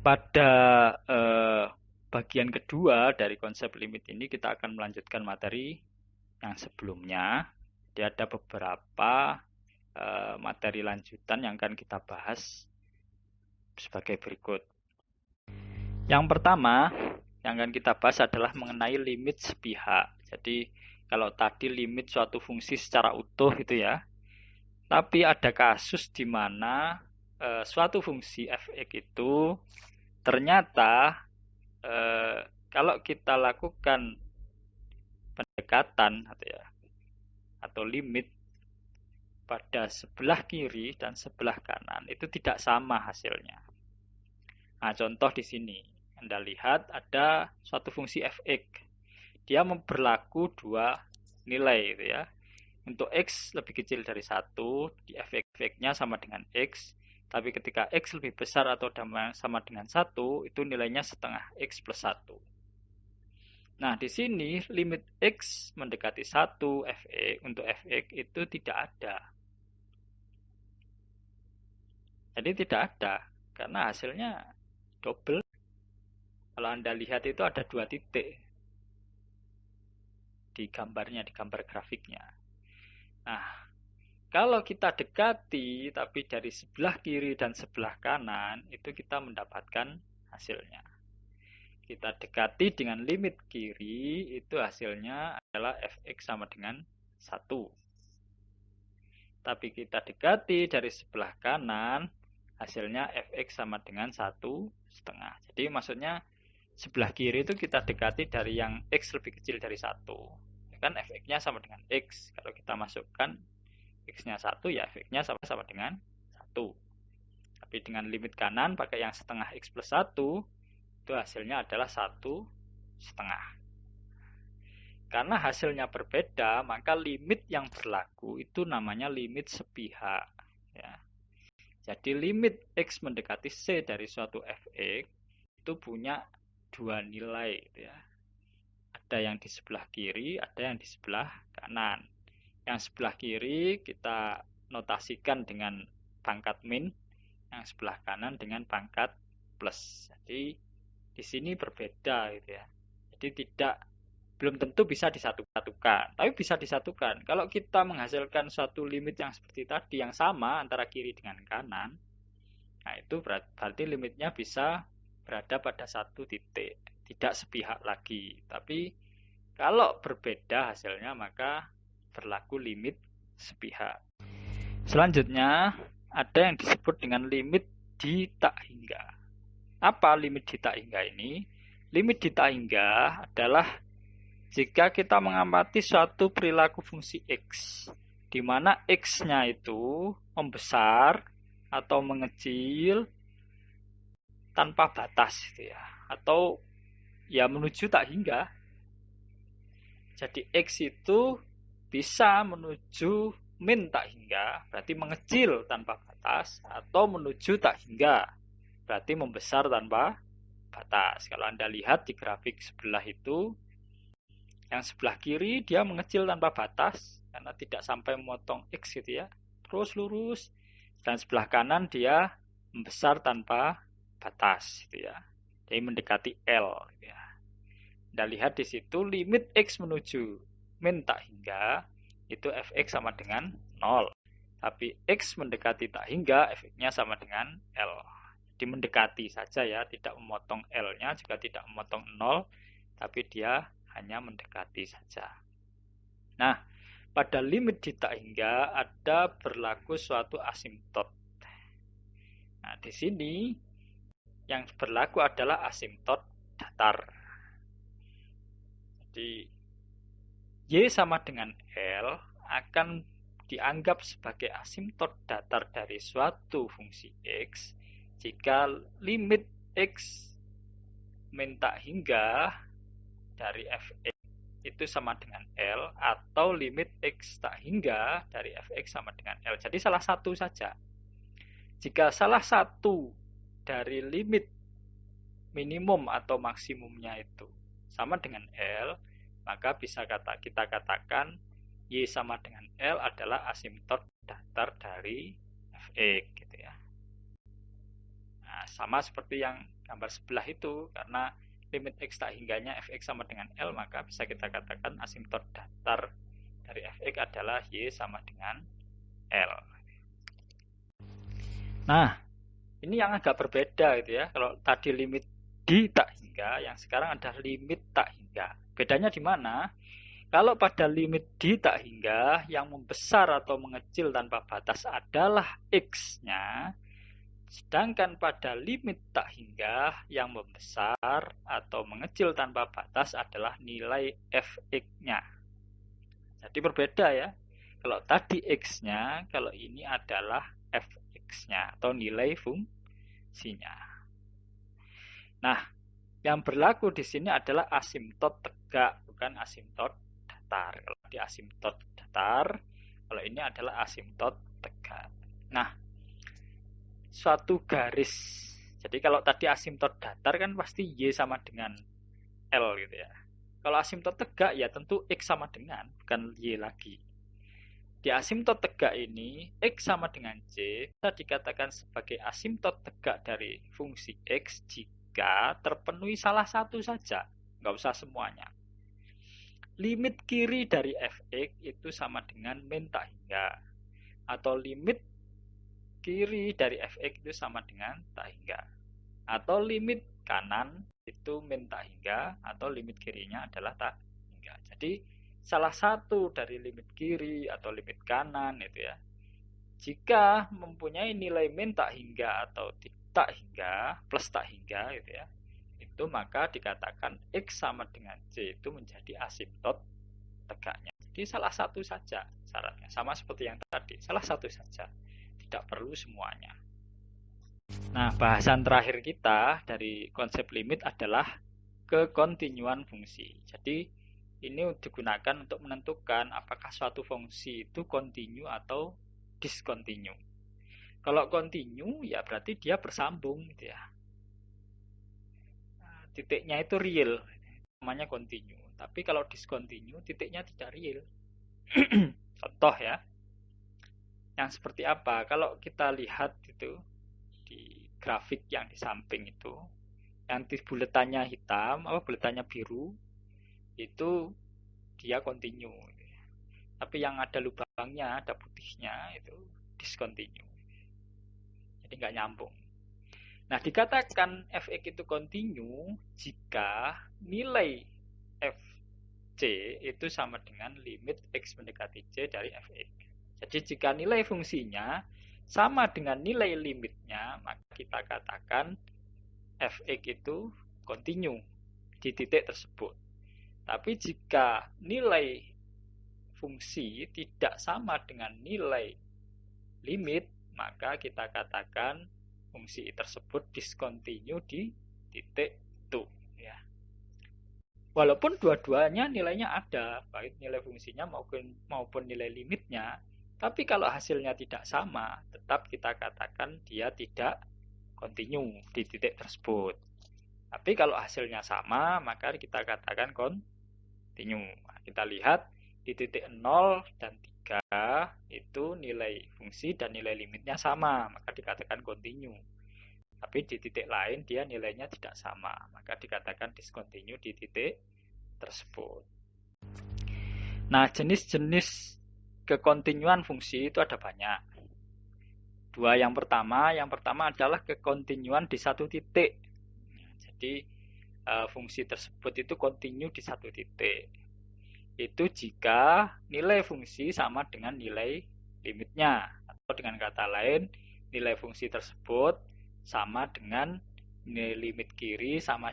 Pada bagian kedua dari konsep limit ini kita akan melanjutkan materi yang sebelumnya. Jadi ada beberapa materi lanjutan yang akan kita bahas sebagai berikut. Yang pertama yang akan kita bahas adalah mengenai limit sepihak. Jadi kalau tadi limit suatu fungsi secara utuh itu ya, tapi ada kasus di mana suatu fungsi f(x) itu ternyata kalau kita lakukan pendekatan atau limit pada sebelah kiri dan sebelah kanan itu tidak sama hasilnya. Nah, contoh di sini Anda lihat ada suatu fungsi f(x). Dia berlaku dua nilai gitu ya. Untuk x lebih kecil dari 1, di f(x)-nya sama dengan x. Tapi ketika x lebih besar atau sama dengan 1, itu nilainya setengah x plus 1. Nah, di sini limit x mendekati 1 f(x) untuk f(x) itu tidak ada. Jadi tidak ada, karena hasilnya double. Kalau Anda lihat itu ada 2 titik di gambarnya, di gambar grafiknya. Nah, kalau kita dekati tapi dari sebelah kiri dan sebelah kanan, itu kita mendapatkan hasilnya. Kita dekati dengan limit kiri, itu hasilnya adalah f(x) sama dengan 1. Tapi kita dekati dari sebelah kanan, hasilnya f(x) sama dengan 1,5. Jadi maksudnya sebelah kiri itu kita dekati dari yang x lebih kecil dari 1. Kan f(x)-nya sama dengan x. Kalau kita masukkan x-nya 1, ya f(x)-nya sama dengan 1. Tapi dengan limit kanan pakai yang setengah x plus 1, itu hasilnya adalah 1,5. Karena hasilnya berbeda, maka limit yang berlaku itu namanya limit sepihak. Ya. Jadi limit x mendekati c dari suatu f(x) itu punya dua nilai. Ya. Ada yang di sebelah kiri, ada yang di sebelah kanan. Yang sebelah kiri kita notasikan dengan pangkat min, yang sebelah kanan dengan pangkat plus. Jadi di sini berbeda gitu ya. Jadi belum tentu bisa disatukan, tapi bisa disatukan. Kalau kita menghasilkan suatu limit yang seperti tadi yang sama antara kiri dengan kanan, nah itu berarti limitnya bisa berada pada satu titik, tidak sepihak lagi. Tapi kalau berbeda hasilnya maka berlaku limit sepihak. Selanjutnya ada yang disebut dengan limit di tak hingga. Apa limit di tak hingga ini? Limit di tak hingga adalah jika kita mengamati suatu perilaku fungsi x, di mana x-nya itu membesar atau mengecil tanpa batas gitu ya, atau ya menuju tak hingga. Jadi x itu bisa menuju min tak hingga, berarti mengecil tanpa batas, atau menuju tak hingga, berarti membesar tanpa batas. Kalau Anda lihat di grafik sebelah itu, yang sebelah kiri dia mengecil tanpa batas, karena tidak sampai memotong x gitu ya, terus lurus. Dan sebelah kanan dia membesar tanpa batas gitu ya, jadi mendekati L gitu ya. Anda lihat di situ limit x menuju min tak hingga itu f(x) sama dengan 0. Tapi x mendekati tak hingga f(x)-nya sama dengan L. Jadi mendekati saja ya, tidak memotong L-nya, juga tidak memotong 0, tapi dia hanya mendekati saja. Nah, pada limit di tak hingga ada berlaku suatu asimptot. Nah, di sini yang berlaku adalah asimptot datar. Jadi y sama dengan L akan dianggap sebagai asimptot datar dari suatu fungsi x jika limit x min tak hingga dari f(x) itu sama dengan L, atau limit x tak hingga dari f(x) sama dengan L. Jadi salah satu saja. Jika salah satu dari limit minimum atau maksimumnya itu sama dengan L, maka bisa kita katakan y sama dengan L adalah asimptot datar dari f(x) gitu ya. Nah, sama seperti yang gambar sebelah itu, karena limit x tak hingganya fx sama dengan L, maka bisa kita katakan asimtot datar dari fx adalah y sama dengan L. Nah, ini yang agak berbeda gitu ya. Kalau tadi limit di tak hingga, yang sekarang ada limit tak hingga. Bedanya di mana? Kalau pada limit di tak hingga, yang membesar atau mengecil tanpa batas adalah x-nya, sedangkan pada limit tak hingga, yang membesar atau mengecil tanpa batas adalah nilai fx-nya. Jadi berbeda ya. Kalau tadi x-nya, kalau ini adalah fx-nya atau nilai fungsinya. Nah, yang berlaku di sini adalah asimtot tegak, bukan asimtot datar. Kalau di asimtot datar, kalau ini adalah asimtot tegak. Nah, suatu garis. Jadi kalau tadi asimtot datar kan pasti y sama dengan L gitu ya. Kalau asimtot tegak ya tentu x sama dengan, bukan y lagi. Di asimtot tegak ini, x sama dengan j bisa dikatakan sebagai asimtot tegak dari fungsi x jika terpenuhi salah satu saja, nggak usah semuanya. Limit kiri dari fx itu sama dengan min tak hingga, atau limit kiri dari fx itu sama dengan tak hingga, atau limit kanan itu min tak hingga, atau limit kirinya adalah tak hingga. Jadi salah satu dari limit kiri atau limit kanan itu ya, jika mempunyai nilai min tak hingga atau tak hingga plus tak hingga gitu ya, itu maka dikatakan x sama dengan j itu menjadi asimtot tegaknya. Jadi salah satu saja syaratnya, sama seperti yang tadi, salah satu saja, tidak perlu semuanya. Nah, bahasan terakhir kita dari konsep limit adalah kekontinuan fungsi. Jadi ini digunakan untuk menentukan apakah suatu fungsi itu kontinu atau diskontinu. Kalau kontinu ya berarti dia bersambung gitu ya. Nah, titiknya itu real, namanya kontinu. Tapi kalau diskontinu titiknya tidak real. Contoh ya. Yang seperti apa? Kalau kita lihat itu di grafik yang di samping itu, yang di buletannya hitam, buletannya biru, itu dia kontinu. Tapi yang ada lubangnya, ada putihnya, itu diskontinu. Jadi nggak nyambung. Nah, dikatakan fx itu kontinu jika nilai fc itu sama dengan limit x mendekati c dari fx. Jadi jika nilai fungsinya sama dengan nilai limitnya, maka kita katakan fx itu kontinu di titik tersebut. Tapi jika nilai fungsi tidak sama dengan nilai limit, maka kita katakan fungsi tersebut diskontinu di titik itu ya. Walaupun dua-duanya nilainya ada, baik nilai fungsinya maupun nilai limitnya, tapi kalau hasilnya tidak sama, tetap kita katakan dia tidak kontinu di titik tersebut. Tapi kalau hasilnya sama, maka kita katakan kontinu. Kita lihat di titik 0 dan 3 itu nilai fungsi dan nilai limitnya sama, maka dikatakan kontinu. Tapi di titik lain dia nilainya tidak sama, maka dikatakan diskontinu di titik tersebut. Nah, jenis-jenis kekontinuan fungsi itu ada banyak. Dua yang pertama adalah kekontinuan di satu titik. Jadi fungsi tersebut itu kontinu di satu titik. Itu jika nilai fungsi sama dengan nilai limitnya, atau dengan kata lain nilai fungsi tersebut sama dengan nilai limit kiri sama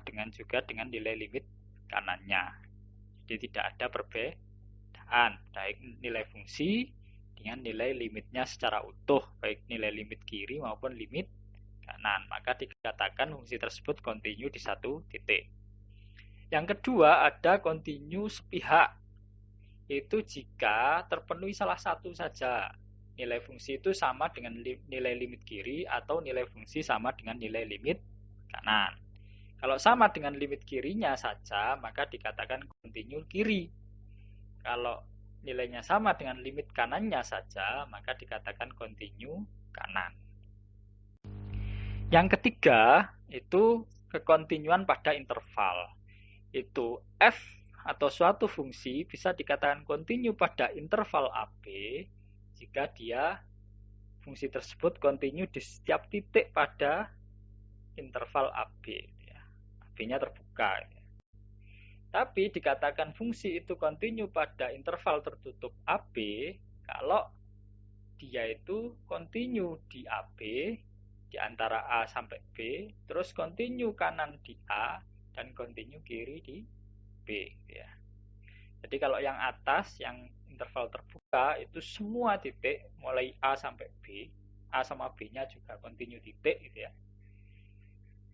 dengan nilai limit kanannya. Jadi tidak ada perbedaan baik nilai fungsi dengan nilai limitnya secara utuh, baik nilai limit kiri maupun limit kanan, maka dikatakan fungsi tersebut kontinu di satu titik. Yang kedua ada kontinu sepihak, itu jika terpenuhi salah satu saja, nilai fungsi itu sama dengan nilai limit kiri atau nilai fungsi sama dengan nilai limit kanan. Kalau sama dengan limit kirinya saja, maka dikatakan kontinu kiri. Kalau nilainya sama dengan limit kanannya saja, maka dikatakan kontinu kanan. Yang ketiga itu kekontinuan pada interval. Itu f atau suatu fungsi bisa dikatakan kontinu pada interval AB jika dia fungsi tersebut kontinu di setiap titik pada interval AB. AB-nya terbuka. Tapi dikatakan fungsi itu kontinu pada interval tertutup AB kalau dia itu kontinu di AB di antara A sampai B, terus kontinu kanan di A dan kontinu kiri di B. Ya. Jadi kalau yang atas, yang interval terbuka itu semua titik mulai A sampai B, A sama B-nya juga kontinu titik gitu ya,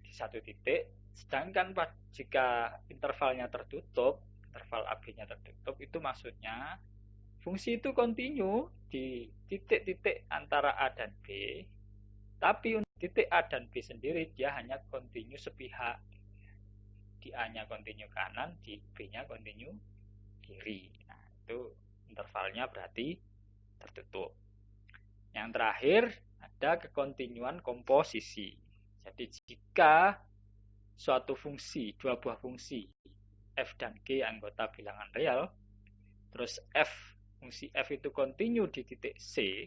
di satu titik. Sedangkan jika intervalnya tertutup, interval AB-nya tertutup, itu maksudnya fungsi itu kontinu di titik-titik antara A dan B, tapi untuk titik A dan B sendiri dia hanya kontinu sepihak. Di A-nya kontinu kanan, di B-nya kontinu kiri. Nah, itu intervalnya berarti tertutup. Yang terakhir ada kekontinuan komposisi. Jadi jika suatu fungsi, dua buah fungsi f dan g anggota bilangan real, terus fungsi f itu kontinu di titik C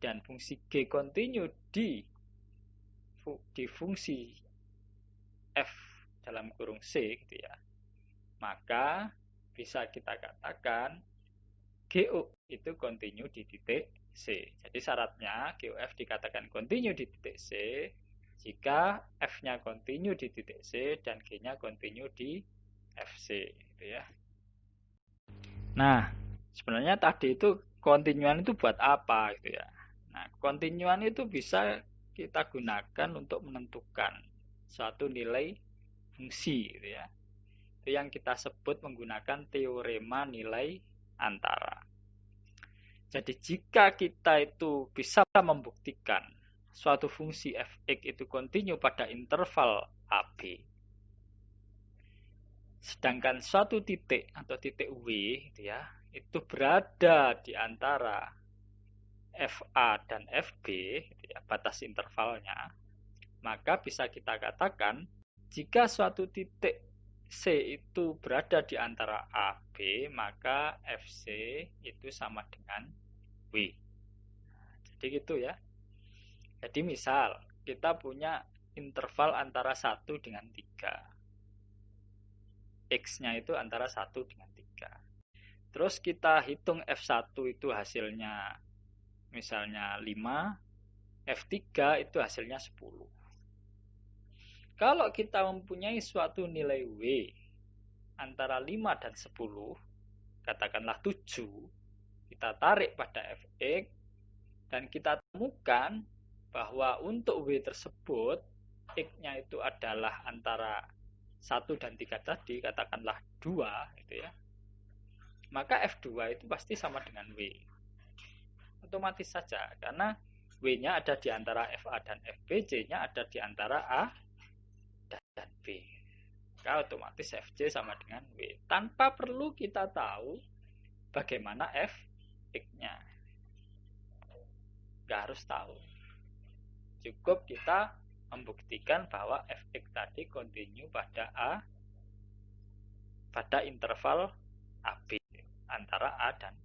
dan fungsi g kontinu di fungsi f dalam kurung C gitu ya, maka bisa kita katakan GO itu kontinu di titik C. Jadi syaratnya GOF dikatakan kontinu di titik C jika F-nya kontinu di titik C dan G-nya kontinu di FC gitu ya. Nah, sebenarnya tadi itu kontinuan itu buat apa gitu ya. Nah, kontinuan itu bisa kita gunakan untuk menentukan suatu nilai fungsi gitu ya. Itu yang kita sebut menggunakan teorema nilai antara. Jadi jika kita itu bisa membuktikan suatu fungsi f(x) itu kontinu pada interval AB, sedangkan suatu titik atau titik W gitu ya, itu berada di antara FA dan FB gitu ya, batas intervalnya, maka bisa kita katakan jika suatu titik C itu berada di antara A, B, maka FC itu sama dengan W. Jadi gitu ya. Jadi misal kita punya interval antara 1 dengan 3. X-nya itu antara 1 dengan 3. Terus kita hitung F1 itu hasilnya misalnya 5, F3 itu hasilnya 10. Kalau kita mempunyai suatu nilai W antara 5 dan 10, katakanlah 7, kita tarik pada Fx dan kita temukan bahwa untuk W tersebut X-nya itu adalah antara 1 dan 3 tadi, katakanlah 2 gitu ya. Maka F2 itu pasti sama dengan W. Otomatis saja karena W-nya ada di antara FA dan FB, J-nya ada di antara A dan B. Maka otomatis Fj sama dengan W. Tanpa perlu kita tahu bagaimana Fx-nya. Nggak harus tahu. Cukup kita membuktikan bahwa Fx tadi kontinu pada interval AB antara A dan